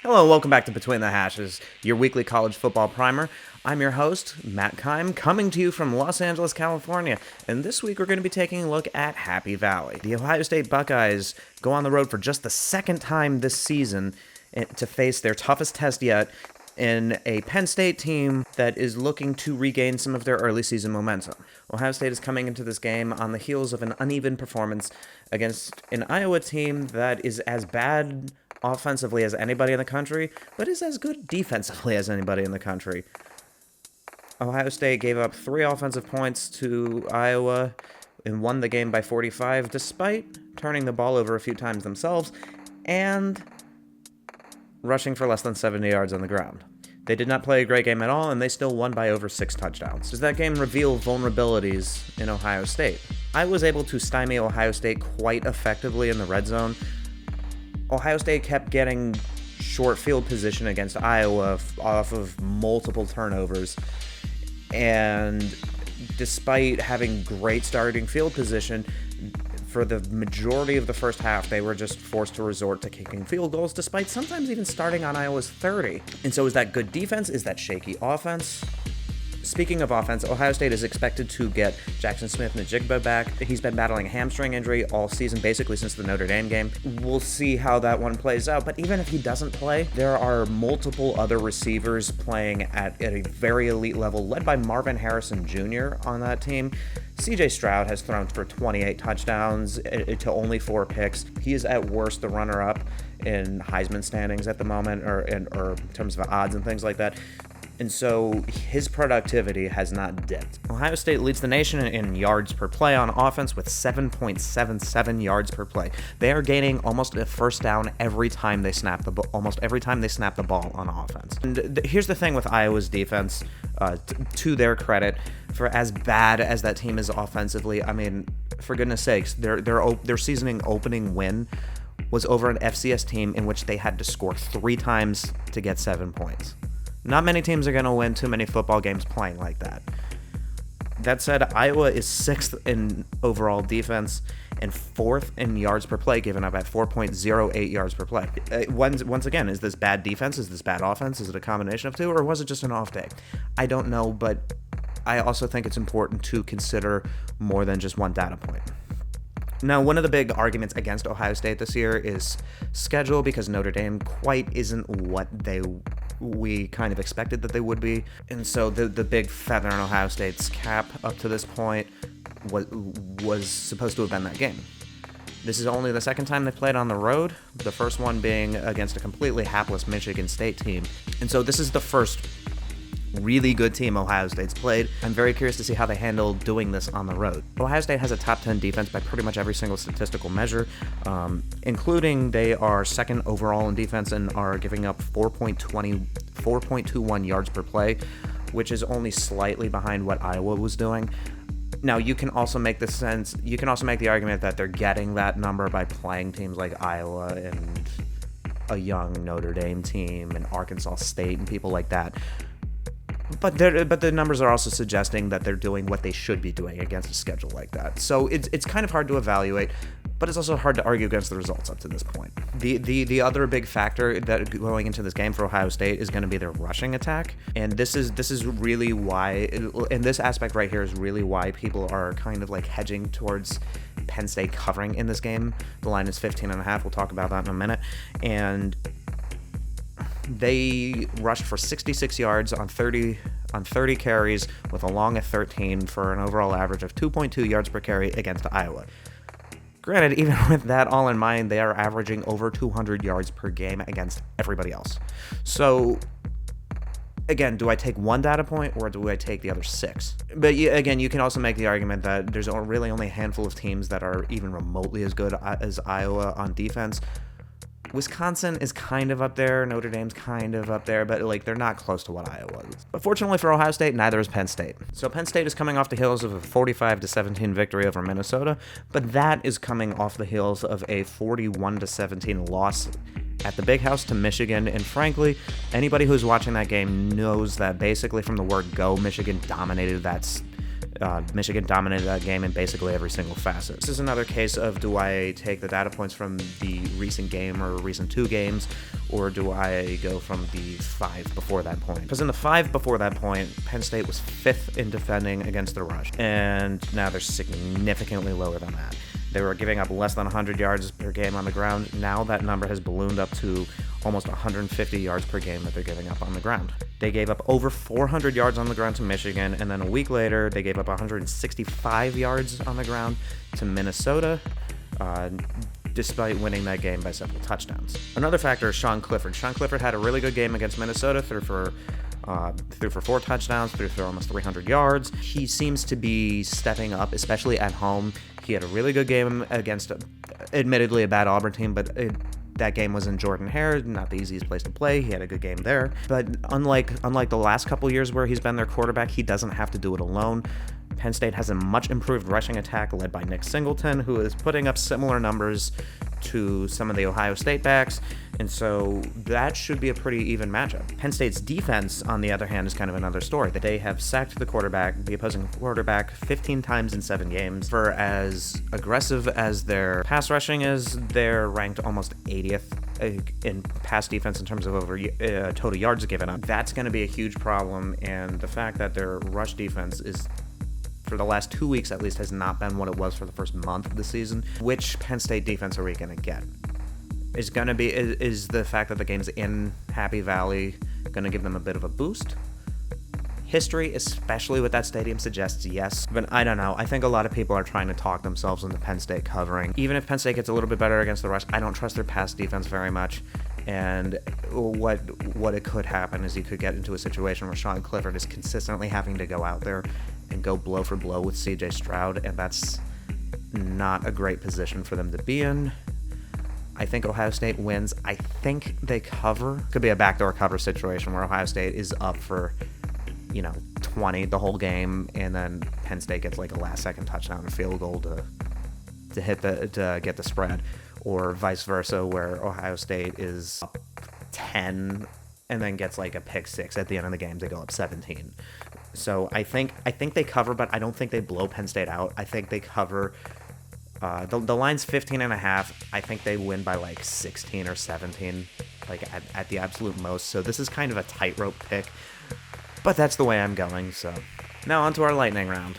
Hello and welcome back to Between the Hashes, your weekly college football primer. I'm your host, Matt Keim, coming to you from Los Angeles, California. And this week we're going to be taking a look at Happy Valley. The Ohio State Buckeyes go on the road for just the second time this season to face their toughest test yet in a Penn State team that is looking to regain some of their early season momentum. Ohio State is coming into this game on the heels of an uneven performance against an Iowa team that is as bad offensively as anybody in the country, but is as good defensively as anybody in the country. Ohio State gave up 3 offensive points to Iowa and won the game by 45, despite turning the ball over a few times themselves and rushing for less than 70 yards on the ground. They did not play a great game at all, and they still won by over 6 touchdowns. Does that game reveal vulnerabilities in Ohio State? I was able to stymie Ohio State quite effectively in the red zone. Ohio State kept getting short field position against Iowa off of multiple turnovers, and despite having great starting field position, for the majority of the first half, they were just forced to resort to kicking field goals, despite sometimes even starting on Iowa's 30. And so is that good defense? Is that shaky offense? Speaking of offense, Ohio State is expected to get Jackson Smith-Njigba back. He's been battling a hamstring injury all season, basically since the Notre Dame game. We'll see how that one plays out, but even if he doesn't play, there are multiple other receivers playing at a very elite level, led by Marvin Harrison Jr. on that team. CJ Stroud has thrown for 28 touchdowns to only 4 picks. He is at worst the runner-up in Heisman standings at the moment, or in terms of odds and things like that. And so his productivity has not dipped. Ohio State leads the nation in yards per play on offense with 7.77 yards per play. They are gaining almost a first down every time they snap the ball, almost every time they snap the ball on offense. And here's the thing with Iowa's defense, to their credit, for as bad as that team is offensively, I mean, for goodness sakes, their seasoning opening win was over an FCS team in which they had to score 3 times to get 7 points. Not many teams are going to win too many football games playing like that. That said, Iowa is 6th in overall defense and 4th in yards per play, given up at 4.08 yards per play. Once again, is this bad defense? Is this bad offense? Is it a combination of 2? Or was it just an off day? I don't know, but I also think it's important to consider more than just one data point. Now, one of the big arguments against Ohio State this year is schedule, because Notre Dame quite isn't what we kind of expected that they would be. And so the big feather in Ohio State's cap up to this point was supposed to have been that game. This is only the second time they've played on the road, the first one being against a completely hapless Michigan State team. And so this is the first really good team Ohio State's played. I'm very curious to see how they handle doing this on the road. Ohio State has a top 10 defense by pretty much every single statistical measure, including they are 2nd overall in defense and are giving up 4.21 yards per play, which is only slightly behind what Iowa was doing. Now, you can also make the argument that they're getting that number by playing teams like Iowa and a young Notre Dame team and Arkansas State and people like that. But the numbers are also suggesting that they're doing what they should be doing against a schedule like that. So it's kind of hard to evaluate, but it's also hard to argue against the results up to this point. The other big factor that going into this game for Ohio State is going to be their rushing attack, and this is really why, and this aspect right here is really why people are kind of like hedging towards Penn State covering in this game. The line is 15.5. We'll talk about that in a minute, and they rushed for 66 yards on 30 carries with a long of 13 for an overall average of 2.2 yards per carry against Iowa. Granted, even with that all in mind, they are averaging over 200 yards per game against everybody else. So, again, do I take one data point or do I take the other 6? But again, you can also make the argument that there's really only a handful of teams that are even remotely as good as Iowa on defense. Wisconsin is kind of up there, Notre Dame's kind of up there, but they're not close to what Iowa is. But fortunately for Ohio State, neither is Penn State. So Penn State is coming off the heels of a 45-17 victory over Minnesota, but that is coming off the heels of a 41-17 loss at the Big House to Michigan. And frankly, anybody who's watching that game knows that basically from the word go, Michigan dominated that Michigan dominated that game in basically every single facet. This is another case of, do I take the data points from the recent game or recent 2 games, or do I go from the 5 before that point? Because in the 5 before that point, Penn State was 5th in defending against the rush, and now they're significantly lower than that. They were giving up less than 100 yards per game on the ground. Now that number has ballooned up to almost 150 yards per game that they're giving up on the ground. They gave up over 400 yards on the ground to Michigan, and then a week later, they gave up 165 yards on the ground to Minnesota, despite winning that game by several touchdowns. Another factor is Sean Clifford. Sean Clifford had a really good game against Minnesota, threw for 4 touchdowns, threw for almost 300 yards. He seems to be stepping up, especially at home. He had a really good game against, admittedly, a bad Auburn team, but that game was in Jordan-Hare, not the easiest place to play. He had a good game there. But unlike the last couple years where he's been their quarterback, he doesn't have to do it alone. Penn State has a much improved rushing attack led by Nick Singleton, who is putting up similar numbers to some of the Ohio State backs, and so that should be a pretty even matchup. Penn State's defense, on the other hand, is kind of another story. That they have sacked the opposing quarterback 15 times in 7 games. For as aggressive as their pass rushing is, they're ranked almost 80th in pass defense in terms of total yards given up. That's going to be a huge problem, and the fact that their rush defense is, for the last 2 weeks at least, has not been what it was for the first month of the season. Which Penn State defense are we going to get? Is the fact that the game's in Happy Valley going to give them a bit of a boost? History, especially with that stadium, suggests yes, but I don't know. I think a lot of people are trying to talk themselves into Penn State covering. Even if Penn State gets a little bit better against the rush, I don't trust their pass defense very much. And what it could happen is you could get into a situation where Sean Clifford is consistently having to go out there and go blow for blow with C.J. Stroud, and that's not a great position for them to be in. I think Ohio State wins. I think they cover. Could be a backdoor cover situation where Ohio State is up for 20 the whole game, and then Penn State gets like a last-second touchdown or field goal to get the spread, or vice versa, where Ohio State is up 10 and then gets like a pick 6 at the end of the game to go up 17. So I think they cover, but I don't think they blow Penn State out. I think they cover. The line's 15.5. I think they win by like 16 or 17, like at the absolute most. So this is kind of a tightrope pick, but that's the way I'm going. So now on to our lightning round.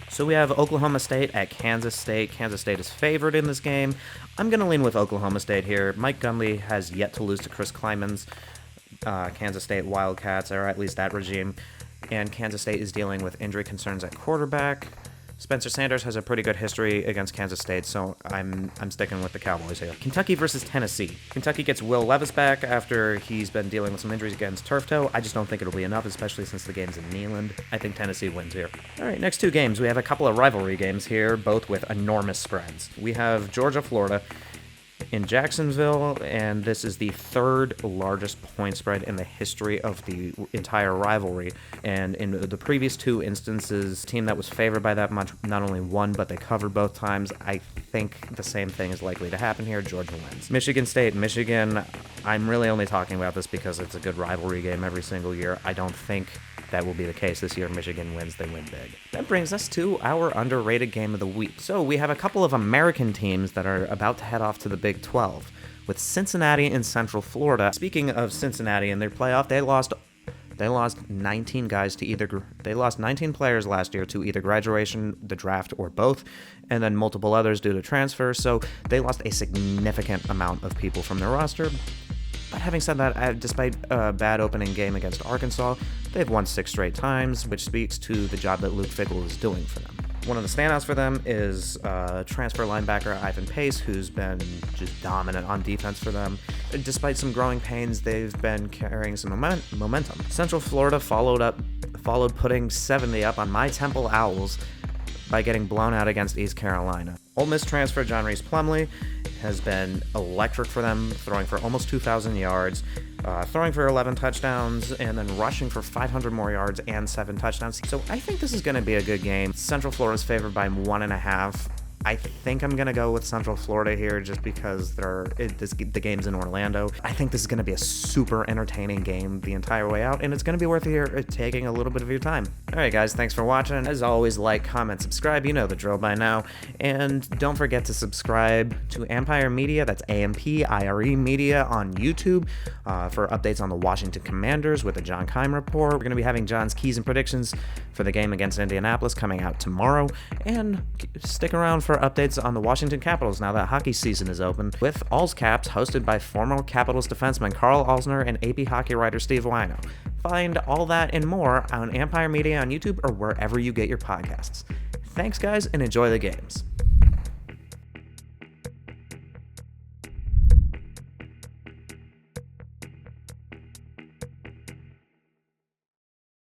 So we have Oklahoma State at Kansas State. Kansas State is favored in this game. I'm going to lean with Oklahoma State here. Mike Gundy has yet to lose to Chris Kleiman's Kansas State Wildcats, or at least that regime. And Kansas State is dealing with injury concerns at quarterback. Spencer Sanders has a pretty good history against Kansas State, so I'm sticking with the Cowboys here. Kentucky versus Tennessee. Kentucky gets Will Levis back after he's been dealing with some injuries against turf toe. I just don't think it'll be enough, especially since the game's in Neyland. I think Tennessee wins here. All right, next 2 games. We have a couple of rivalry games here, both with enormous spreads. We have Georgia-Florida in Jacksonville, and this is the 3rd largest point spread in the history of the entire rivalry. And in the previous 2 instances, the team that was favored by that much not only won, but they covered both times. I think the same thing is likely to happen here. Georgia wins. Michigan State, Michigan, I'm really only talking about this because it's a good rivalry game every single year. I don't think that will be the case this year. Michigan wins, they win big. That brings us to our underrated game of the week. So we have a couple of American teams that are about to head off to the Big 12, with Cincinnati and Central Florida. Speaking of Cincinnati and their playoff, they lost 19 guys to they lost 19 players last year to either graduation, the draft, or both, and then multiple others due to transfer. So they lost a significant amount of people from their roster. But having said that, despite a bad opening game against Arkansas, they've won 6 straight times, which speaks to the job that Luke Fickell is doing for them. One of the standouts for them is transfer linebacker Ivan Pace, who's been just dominant on defense for them. Despite some growing pains, they've been carrying some momentum. Central Florida followed putting 70 up on my Temple Owls by getting blown out against East Carolina. Ole Miss transfer John Reese Plumlee has been electric for them, throwing for almost 2,000 yards, throwing for 11 touchdowns, and then rushing for 500 more yards and 7 touchdowns. So I think this is going to be a good game. Central Florida's favored by 1.5. I think I'm going to go with Central Florida here just because the game's in Orlando. I think this is going to be a super entertaining game the entire way out, and it's going to be worth taking a little bit of your time. All right, guys, thanks for watching. As always, like, comment, subscribe. You know the drill by now. And don't forget to subscribe to Empire Media. That's AMPIRE Media on YouTube for updates on the Washington Commanders with the John Keim Report. We're going to be having John's keys and predictions for the game against Indianapolis coming out tomorrow. And stick around for updates on the Washington Capitals now that hockey season is open, with All's Caps hosted by former Capitals defenseman Carl Alsner and AP hockey writer Steve Wino. Find all that and more on Empire Media on YouTube or wherever you get your podcasts. Thanks, guys, and enjoy the games.